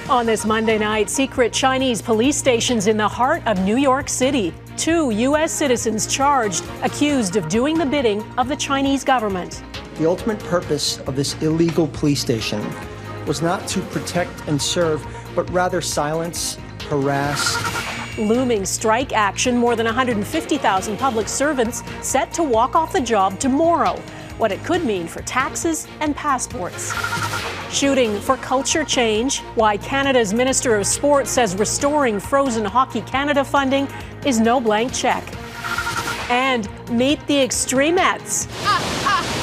On this Monday night, secret Chinese police stations in the heart of New York City. 2 U.S. citizens charged, accused of doing the bidding of the Chinese government. The ultimate purpose of this illegal police station was not to protect and serve, but rather silence, harass. Looming strike action, more than 150,000 public servants set to walk off the job tomorrow. What it could mean for taxes and passports. Shooting for culture change, why Canada's Minister of Sport says restoring frozen Hockey Canada funding is no blank check. And meet the Extremettes.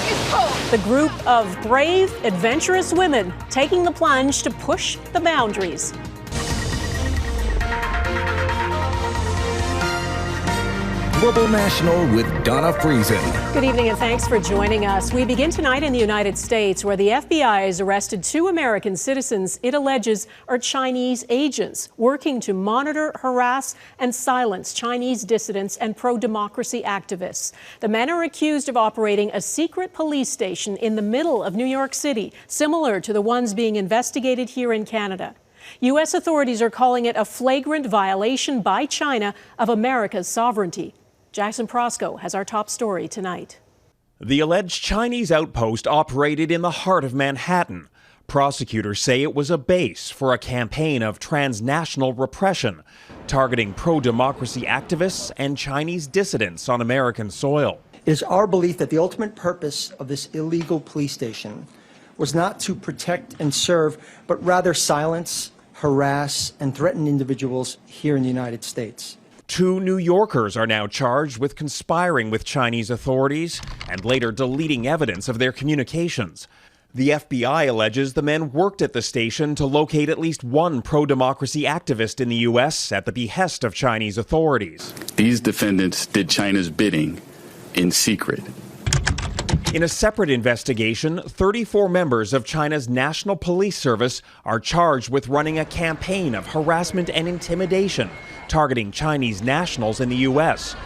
It's cold. The group of brave, adventurous women taking the plunge to push the boundaries. Global National with Donna Friesen. Good evening and thanks for joining us. We begin tonight in the United States, where the FBI has arrested 2 American citizens it alleges are Chinese agents working to monitor, harass, and silence Chinese dissidents and pro-democracy activists. The men are accused of operating a secret police station in the middle of New York City, similar to the ones being investigated here in Canada. U.S. authorities are calling it a flagrant violation by China of America's sovereignty. Jackson Proskow has our top story tonight. The alleged Chinese outpost operated in the heart of Manhattan. Prosecutors say it was a base for a campaign of transnational repression, targeting pro-democracy activists and Chinese dissidents on American soil. It is our belief that the ultimate purpose of this illegal police station was not to protect and serve, but rather silence, harass, and threaten individuals here in the United States. 2 New Yorkers are now charged with conspiring with Chinese authorities and later deleting evidence of their communications. The FBI alleges the men worked at the station to locate at least one pro-democracy activist in the U.S. at the behest of Chinese authorities. These defendants did China's bidding in secret. In a separate investigation, 34 members of China's National Police Service are charged with running a campaign of harassment and intimidation, targeting Chinese nationals in the U.S.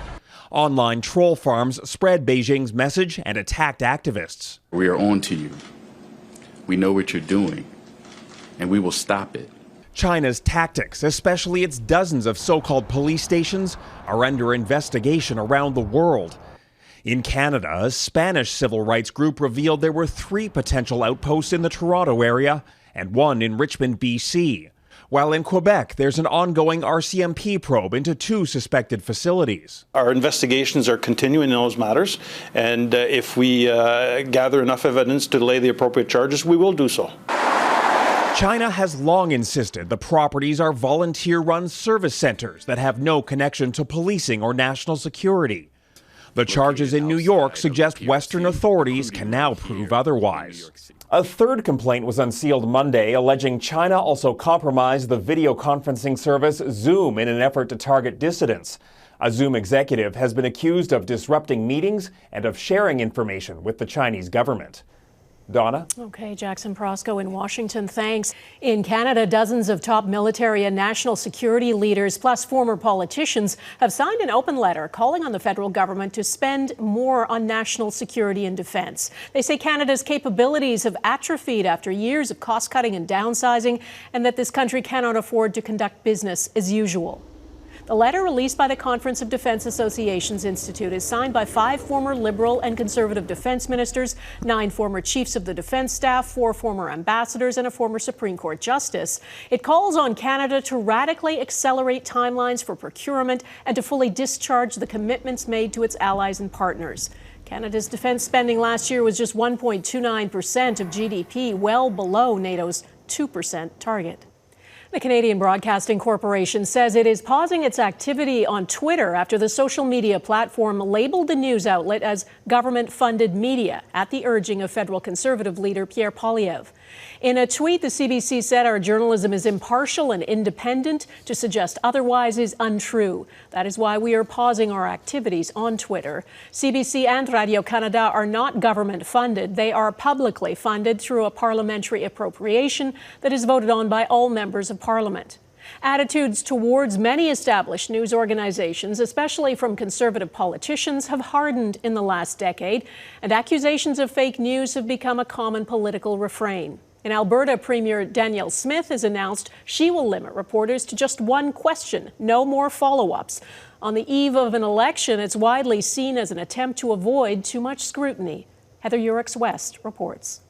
Online troll farms spread Beijing's message and attacked activists. We are on to you. We know what you're doing, and we will stop it. China's tactics, especially its dozens of so-called police stations, are under investigation around the world. In Canada, a Spanish civil rights group revealed there were 3 potential outposts in the Toronto area and 1 in Richmond, BC. While in Quebec, there's an ongoing RCMP probe into 2 suspected facilities. Our investigations are continuing in those matters, and if we gather enough evidence to lay the appropriate charges, we will do so. China has long insisted the properties are volunteer-run service centers that have no connection to policing or national security. The charges in New York suggest Western authorities can now prove otherwise. A third complaint was unsealed Monday, alleging China also compromised the video conferencing service Zoom in an effort to target dissidents. A Zoom executive has been accused of disrupting meetings and of sharing information with the Chinese government. Donna? Okay, Jackson Proskow in Washington, thanks. In Canada, dozens of top military and national security leaders, plus former politicians, have signed an open letter calling on the federal government to spend more on national security and defense. They say Canada's capabilities have atrophied after years of cost-cutting and downsizing, and that this country cannot afford to conduct business as usual. The letter, released by the Conference of Defense Associations Institute, is signed by 5 former Liberal and Conservative defense ministers, 9 former chiefs of the defense staff, 4 former ambassadors, and a former Supreme Court justice. It calls on Canada to radically accelerate timelines for procurement and to fully discharge the commitments made to its allies and partners. Canada's defense spending last year was just 1.29% of GDP, well below NATO's 2% target. The Canadian Broadcasting Corporation says it is pausing its activity on Twitter after the social media platform labeled the news outlet as government-funded media at the urging of federal Conservative leader Pierre Poilievre. In a tweet, the CBC said our journalism is impartial and independent. To suggest otherwise is untrue. That is why we are pausing our activities on Twitter. CBC and Radio-Canada are not government-funded. They are publicly funded through a parliamentary appropriation that is voted on by all members of Parliament. Attitudes towards many established news organizations, especially from Conservative politicians, have hardened in the last decade, and accusations of fake news have become a common political refrain. In Alberta, Premier Danielle Smith has announced she will limit reporters to just one question, no more follow-ups. On the eve of an election, it's widely seen as an attempt to avoid too much scrutiny. Heather Yourex-West reports.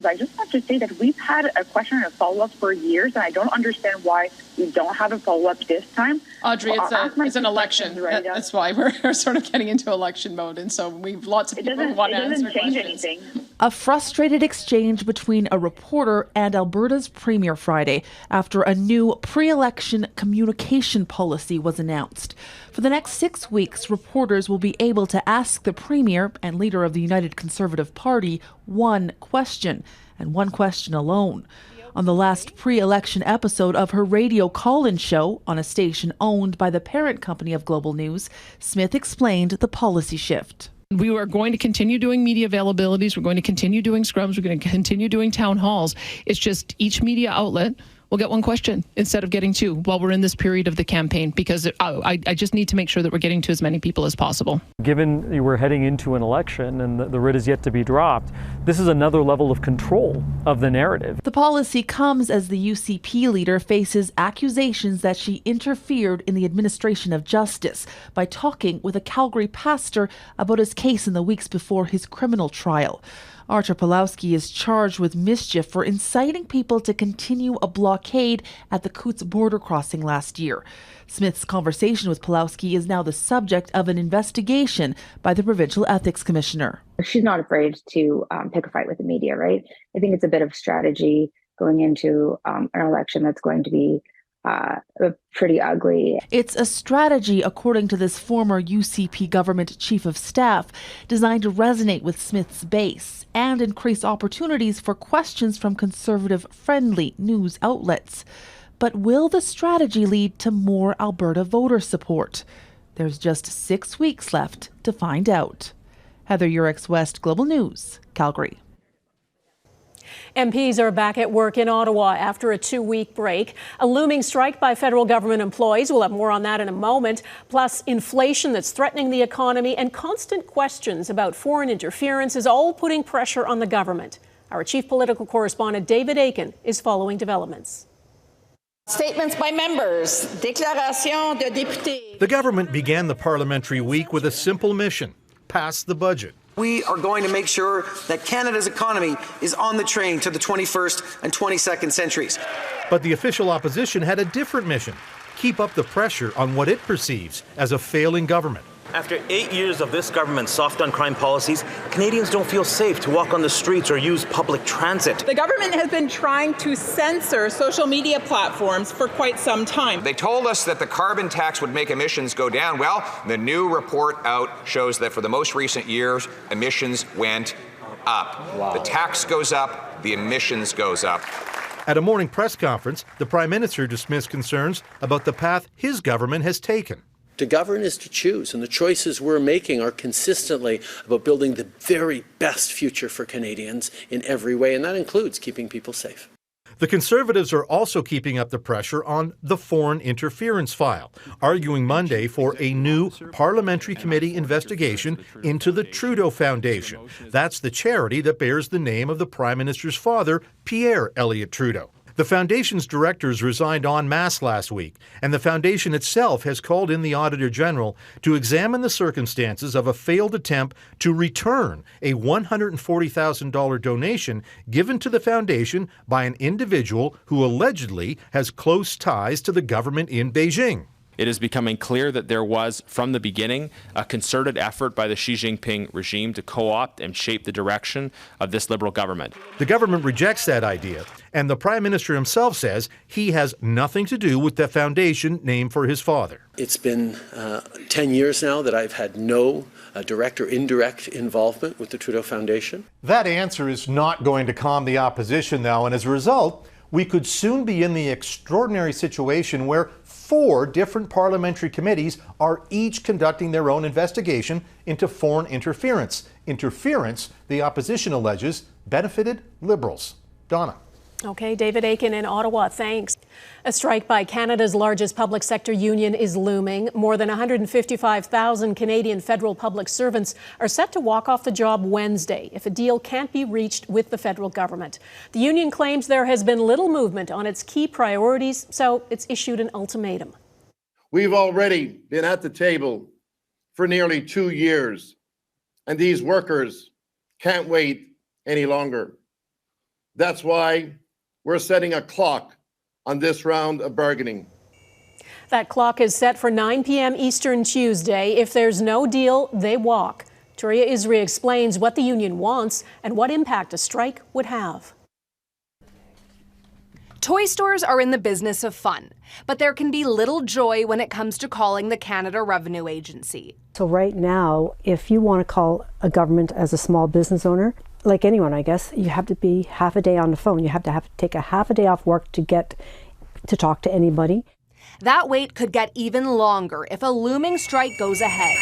I just have to say that we've had a question and a follow-up for years, and I don't understand why we don't have a follow-up this time. Audrey, it's an election. That's why we're sort of getting into election mode, and so we've lots of people who want to answer questions. It doesn't change anything. A frustrated exchange between a reporter and Alberta's Premier Friday after a new pre-election communication policy was announced. For the next 6 weeks, reporters will be able to ask the Premier and leader of the United Conservative Party one question, and one question alone. On the last pre-election episode of her radio call-in show on a station owned by the parent company of Global News, Smith explained the policy shift. We are going to continue doing media availabilities. We're going to continue doing scrums. We're going to continue doing town halls. It's just each media outlet will get one question instead of getting two while we're in this period of the campaign, because I just need to make sure that we're getting to as many people as possible. Given we're heading into an election and the writ is yet to be dropped, this is another level of control of the narrative. The policy comes as the UCP leader faces accusations that she interfered in the administration of justice by talking with a Calgary pastor about his case in the weeks before his criminal trial. Artur Pawlowski is charged with mischief for inciting people to continue a blockade at the Coutts border crossing last year. Smith's conversation with Pawlowski is now the subject of an investigation by the Provincial Ethics Commissioner. She's not afraid to pick a fight with the media, right? I think it's a bit of strategy going into an election that's going to be pretty ugly. It's a strategy, according to this former UCP government chief of staff, designed to resonate with Smith's base and increase opportunities for questions from conservative-friendly news outlets. But will the strategy lead to more Alberta voter support? There's just 6 weeks left to find out. Heather Yourex-West, Global News, Calgary. MPs are back at work in Ottawa after a 2-week break. A looming strike by federal government employees. We'll have more on that in a moment. Plus, inflation that's threatening the economy and constant questions about foreign interference is all putting pressure on the government. Our chief political correspondent, David Aiken, is following developments. Statements by members. Déclaration de députés. The government began the parliamentary week with a simple mission: pass the budget. We are going to make sure that Canada's economy is on the train to the 21st and 22nd centuries. But the official opposition had a different mission: keep up the pressure on what it perceives as a failing government. After 8 years of this government's soft on crime policies, Canadians don't feel safe to walk on the streets or use public transit. The government has been trying to censor social media platforms for quite some time. They told us that the carbon tax would make emissions go down. Well, the new report out shows that for the most recent years, emissions went up. Wow. The tax goes up, the emissions goes up. At a morning press conference, the Prime Minister dismissed concerns about the path his government has taken. To govern is to choose, and the choices we're making are consistently about building the very best future for Canadians in every way, and that includes keeping people safe. The Conservatives are also keeping up the pressure on the foreign interference file, arguing Monday for a new parliamentary committee investigation into the Trudeau Foundation. That's the charity that bears the name of the Prime Minister's father, Pierre Elliott Trudeau. The foundation's directors resigned en masse last week, and the foundation itself has called in the Auditor General to examine the circumstances of a failed attempt to return a $140,000 donation given to the foundation by an individual who allegedly has close ties to the government in Beijing. It is becoming clear that there was, from the beginning, a concerted effort by the Xi Jinping regime to co-opt and shape the direction of this Liberal government. The government rejects that idea, and the Prime Minister himself says he has nothing to do with the foundation named for his father. It's been 10 years now that I've had no direct or indirect involvement with the Trudeau Foundation. That answer is not going to calm the opposition, though, and as a result, we could soon be in the extraordinary situation where 4 different parliamentary committees are each conducting their own investigation into foreign interference. Interference, the opposition alleges, benefited Liberals. Donna. Okay, David Aiken in Ottawa, thanks. A strike by Canada's largest public sector union is looming. More than 155,000 Canadian federal public servants are set to walk off the job Wednesday if a deal can't be reached with the federal government. The union claims there has been little movement on its key priorities, so it's issued an ultimatum. We've already been at the table for nearly 2 years, and these workers can't wait any longer. That's why we're setting a clock on this round of bargaining. That clock is set for 9 p.m. Eastern Tuesday. If there's no deal, they walk. Touria Izri explains what the union wants and what impact a strike would have. Toy stores are in the business of fun, but there can be little joy when it comes to calling the Canada Revenue Agency. So right now, if you want to call a government as a small business owner, like anyone, I guess, you have to be half a day on the phone. You have to take a half a day off work to get to talk to anybody. That wait could get even longer if a looming strike goes ahead.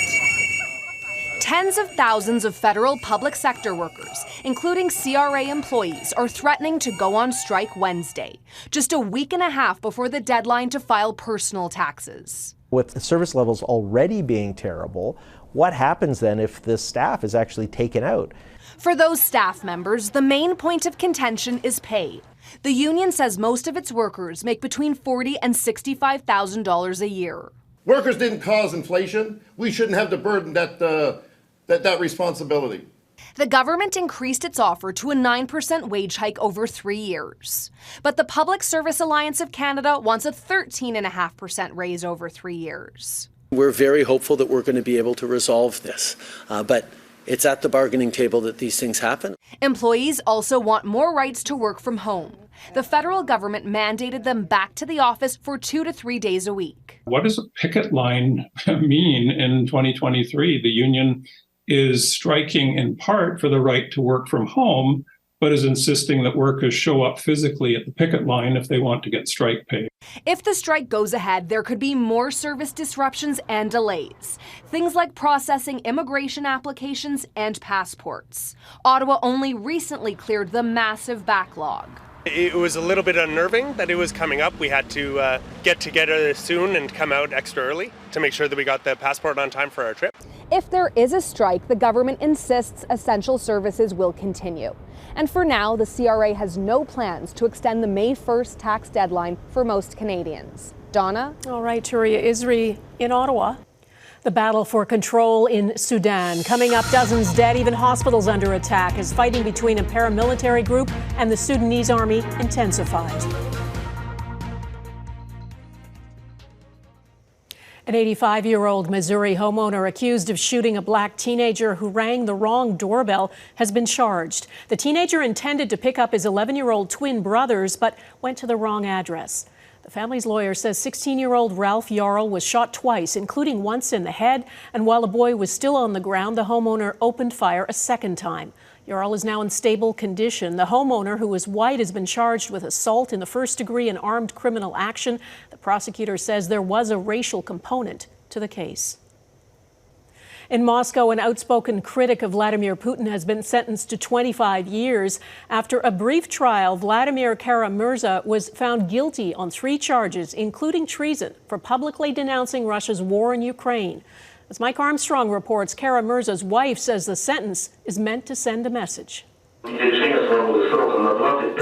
Tens of thousands of federal public sector workers, including CRA employees, are threatening to go on strike Wednesday, just a week and a half before the deadline to file personal taxes. With the service levels already being terrible, what happens then if the staff is actually taken out? For those staff members, the main point of contention is pay. The union says most of its workers make between $40,000 and $65,000 a year. Workers didn't cause inflation. We shouldn't have to burden that responsibility. The government increased its offer to a 9% wage hike over 3 years. But the Public Service Alliance of Canada wants a 13.5% raise over 3 years. We're very hopeful that we're going to be able to resolve this, but it's at the bargaining table that these things happen. Employees also want more rights to work from home. The federal government mandated them back to the office for 2 to 3 days a week. What does a picket line mean in 2023? The union is striking in part for the right to work from home, but is insisting that workers show up physically at the picket line if they want to get strike pay. If the strike goes ahead, there could be more service disruptions and delays. Things like processing immigration applications and passports. Ottawa only recently cleared the massive backlog. It was a little bit unnerving that it was coming up. We had to get together soon and come out extra early to make sure that we got the passport on time for our trip. If there is a strike, the government insists essential services will continue. And for now, the CRA has no plans to extend the May 1st tax deadline for most Canadians. Donna? All right, Touria Izri in Ottawa. The battle for control in Sudan. Coming up, dozens dead, even hospitals under attack as fighting between a paramilitary group and the Sudanese army intensifies. An 85-year-old Missouri homeowner accused of shooting a black teenager who rang the wrong doorbell has been charged. The teenager intended to pick up his 11-year-old twin brothers, but went to the wrong address. The family's lawyer says 16-year-old Ralph Yarl was shot twice, including once in the head, and while the boy was still on the ground, the homeowner opened fire a second time. Yarl is now in stable condition. The homeowner, who is white, has been charged with assault in the first degree and armed criminal action. The prosecutor says there was a racial component to the case. In Moscow, an outspoken critic of Vladimir Putin has been sentenced to 25 years. After a brief trial, Vladimir Kara-Murza was found guilty on 3 charges, including treason, for publicly denouncing Russia's war in Ukraine. As Mike Armstrong reports, Kara-Murza's wife says the sentence is meant to send a message.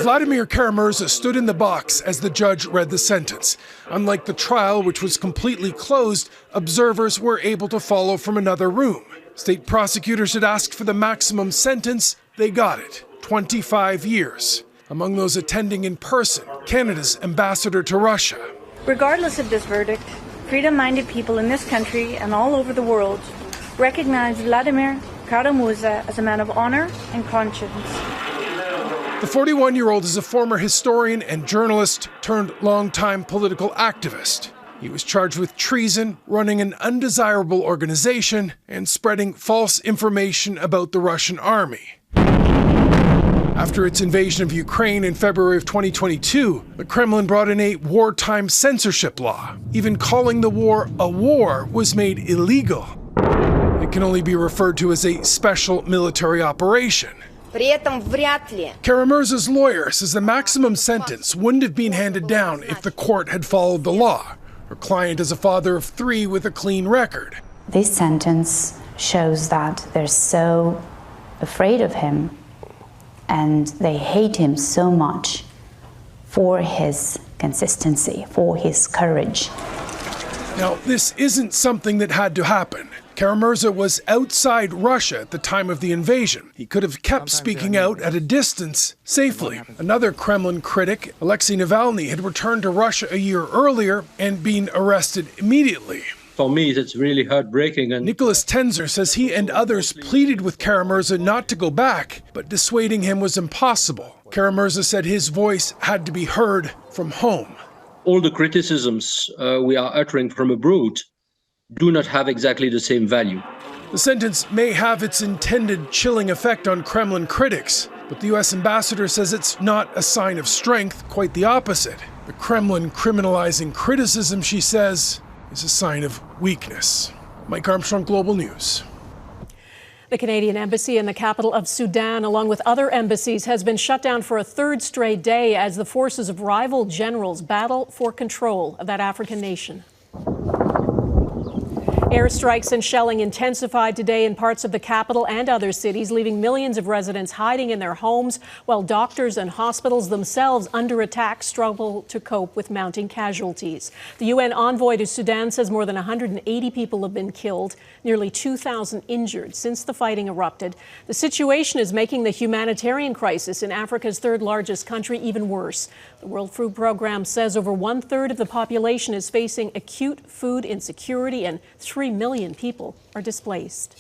Vladimir Kara-Murza stood in the box as the judge read the sentence. Unlike the trial, which was completely closed, observers were able to follow from another room. State prosecutors had asked for the maximum sentence. They got it, 25 years. Among those attending in person, Canada's ambassador to Russia. Regardless of this verdict, freedom-minded people in this country and all over the world recognize Vladimir Kara-Murza as a man of honor and conscience. The 41-year-old is a former historian and journalist turned longtime political activist. He was charged with treason, running an undesirable organization, and spreading false information about the Russian army. After its invasion of Ukraine in February of 2022, the Kremlin brought in a wartime censorship law. Even calling the war a war was made illegal. It can only be referred to as a special military operation. Kara-Murza's lawyer says the maximum sentence wouldn't have been handed down if the court had followed the law. Her client is a father of 3 with a clean record. This sentence shows that they're so afraid of him and they hate him so much for his consistency, for his courage. Now, this isn't something that had to happen. Kara-Murza was outside Russia at the time of the invasion. He could have kept speaking out at a distance safely. Another Kremlin critic, Alexei Navalny, had returned to Russia a year earlier and been arrested immediately. For me, it's really heartbreaking. And Nicholas Tenzer says he and others pleaded with Kara-Murza not to go back, but dissuading him was impossible. Kara-Murza said his voice had to be heard from home. All the criticisms we are uttering from abroad do not have exactly the same value. The sentence may have its intended chilling effect on Kremlin critics, but the U.S. ambassador says it's not a sign of strength, quite the opposite. The Kremlin criminalizing criticism, she says, is a sign of weakness. Mike Armstrong, Global News. The Canadian embassy in the capital of Sudan, along with other embassies, has been shut down for a 3rd straight day as the forces of rival generals battle for control of that African nation. Airstrikes and shelling intensified today in parts of the capital and other cities, leaving millions of residents hiding in their homes, while doctors and hospitals themselves under attack struggle to cope with mounting casualties. The UN envoy to Sudan says more than 180 people have been killed, nearly 2,000 injured since the fighting erupted. The situation is making the humanitarian crisis in Africa's 3rd largest country even worse. The World Food Programme says over 1/3 of the population is facing acute food insecurity and 3 million people are displaced.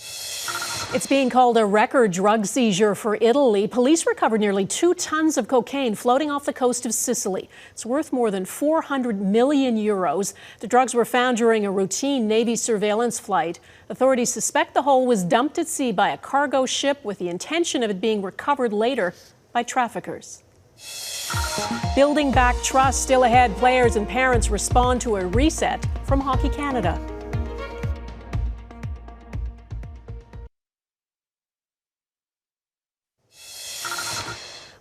It's being called a record drug seizure for Italy. Police recovered nearly 2 tons of cocaine floating off the coast of Sicily. It's worth more than 400 million euros. The drugs were found during a routine Navy surveillance flight. Authorities suspect the whole was dumped at sea by a cargo ship with the intention of it being recovered later by traffickers. Building back trust still ahead. Players and parents respond to a reset from Hockey Canada.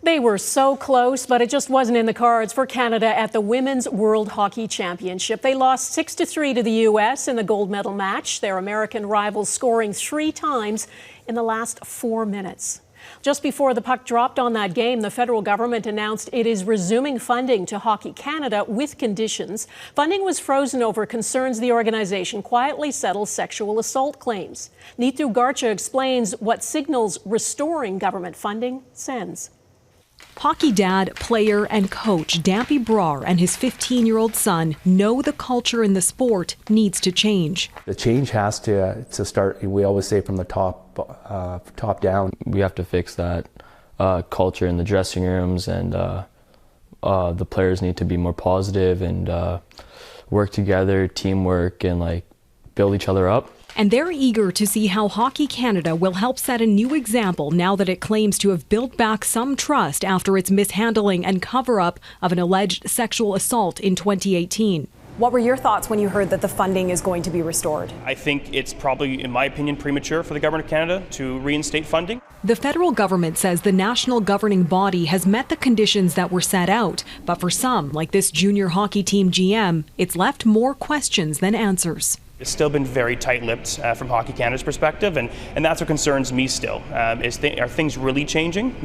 They were so close, but it just wasn't in the cards for Canada at the Women's World Hockey Championship. They lost 6-3 to the U.S. in the gold medal match, their American rivals scoring 3 times in the last 4 minutes. Just before the puck dropped on that game, the federal government announced it is resuming funding to Hockey Canada with conditions. Funding was frozen over concerns the organization quietly settles sexual assault claims. Neetu Garcha explains what signals restoring government funding sends. Hockey dad, player, and coach Dampy Brar and his 15-year-old son know the culture in the sport needs to change. The change has to start, we always say, from the top down. We have to fix that culture in the dressing rooms, and the players need to be more positive and work together, teamwork, and build each other up. And they're eager to see how Hockey Canada will help set a new example now that it claims to have built back some trust after its mishandling and cover-up of an alleged sexual assault in 2018. What were your thoughts when you heard that the funding is going to be restored? I think it's probably, in my opinion, premature for the Government of Canada to reinstate funding. The federal government says the national governing body has met the conditions that were set out, but for some, like this junior hockey team GM, it's left more questions than answers. It's still been very tight-lipped from Hockey Canada's perspective, and that's what concerns me still. Are things really changing,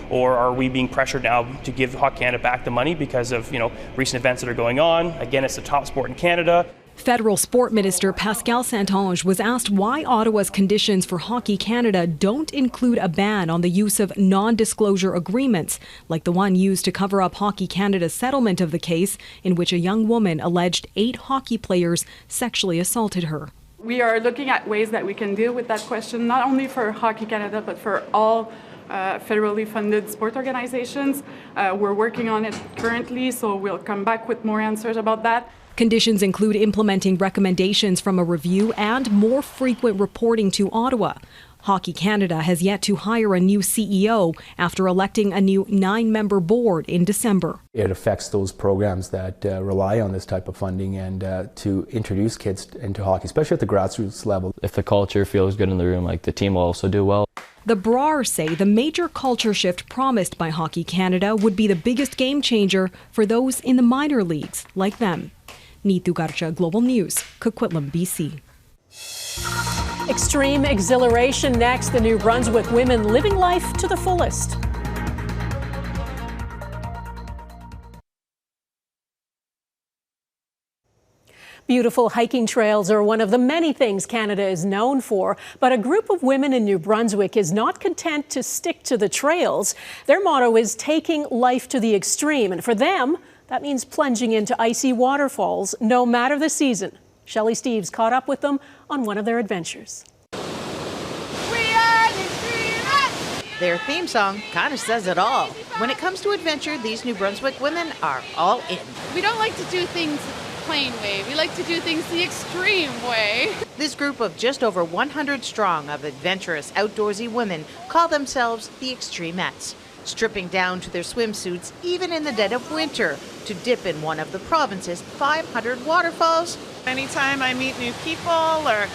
or are we being pressured now to give Hockey Canada back the money because of, recent events that are going on? Again, it's the top sport in Canada. Federal Sport Minister Pascal Saint-Onge was asked why Ottawa's conditions for Hockey Canada don't include a ban on the use of non-disclosure agreements, like the one used to cover up Hockey Canada's settlement of the case in which a young woman alleged 8 hockey players sexually assaulted her. We are looking at ways that we can deal with that question, not only for Hockey Canada, but for all federally funded sport organizations. We're working on it currently, so we'll come back with more answers about that. Conditions include implementing recommendations from a review and more frequent reporting to Ottawa. Hockey Canada has yet to hire a new CEO after electing a new 9-member board in December. It affects those programs that rely on this type of funding and to introduce kids into hockey, especially at the grassroots level. If the culture feels good in the room, the team will also do well. The Brawers say the major culture shift promised by Hockey Canada would be the biggest game changer for those in the minor leagues like them. Neetu Garcha, Global News, Coquitlam, BC. Extreme exhilaration next. The New Brunswick women living life to the fullest. Beautiful hiking trails are one of the many things Canada is known for, but a group of women in New Brunswick is not content to stick to the trails. Their motto is taking life to the extreme, and for them, that means plunging into icy waterfalls, no matter the season. Shelley Steeves caught up with them on one of their adventures. Their theme song kind of says it all. When it comes to adventure, these New Brunswick women are all in. We don't like to do things plain way. We like to do things the extreme way. This group of just over 100 strong of adventurous, outdoorsy women call themselves the Extremettes, stripping down to their swimsuits even in the dead of winter to dip in one of the province's 500 waterfalls. Anytime I meet new people or,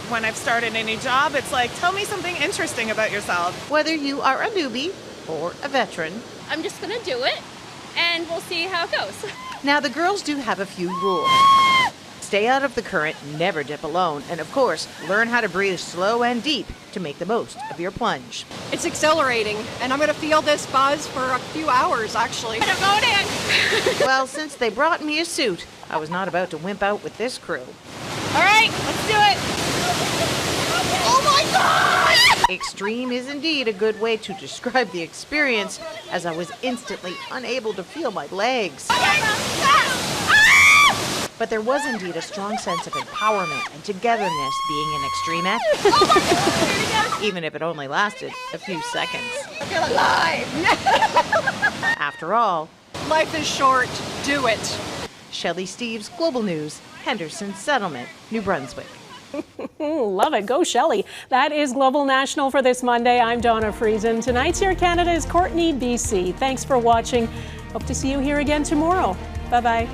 when I've started a new job, it's like, tell me something interesting about yourself. Whether you are a newbie or a veteran, I'm just going to do it and we'll see how it goes. Now, the girls do have a few rules. Stay out of the current, never dip alone, and of course, learn how to breathe slow and deep to make the most of your plunge. It's exhilarating, and I'm going to feel this buzz for a few hours, actually. I'm going in. Well, since they brought me a suit, I was not about to wimp out with this crew. All right, let's do it. Oh my God! Extreme is indeed a good way to describe the experience, as I was instantly unable to feel my legs. But there was indeed a strong sense of empowerment and togetherness being an Extremette, even if it only lasted a few seconds. I feel alive! After all, life is short. Do it. Shelley Steeves, Global News, Henderson Settlement, New Brunswick. Love it. Go, Shelley. That is Global National for this Monday. I'm Donna Friesen. Tonight's Here Canada is Courtney, BC. Thanks for watching. Hope to see you here again tomorrow. Bye-bye.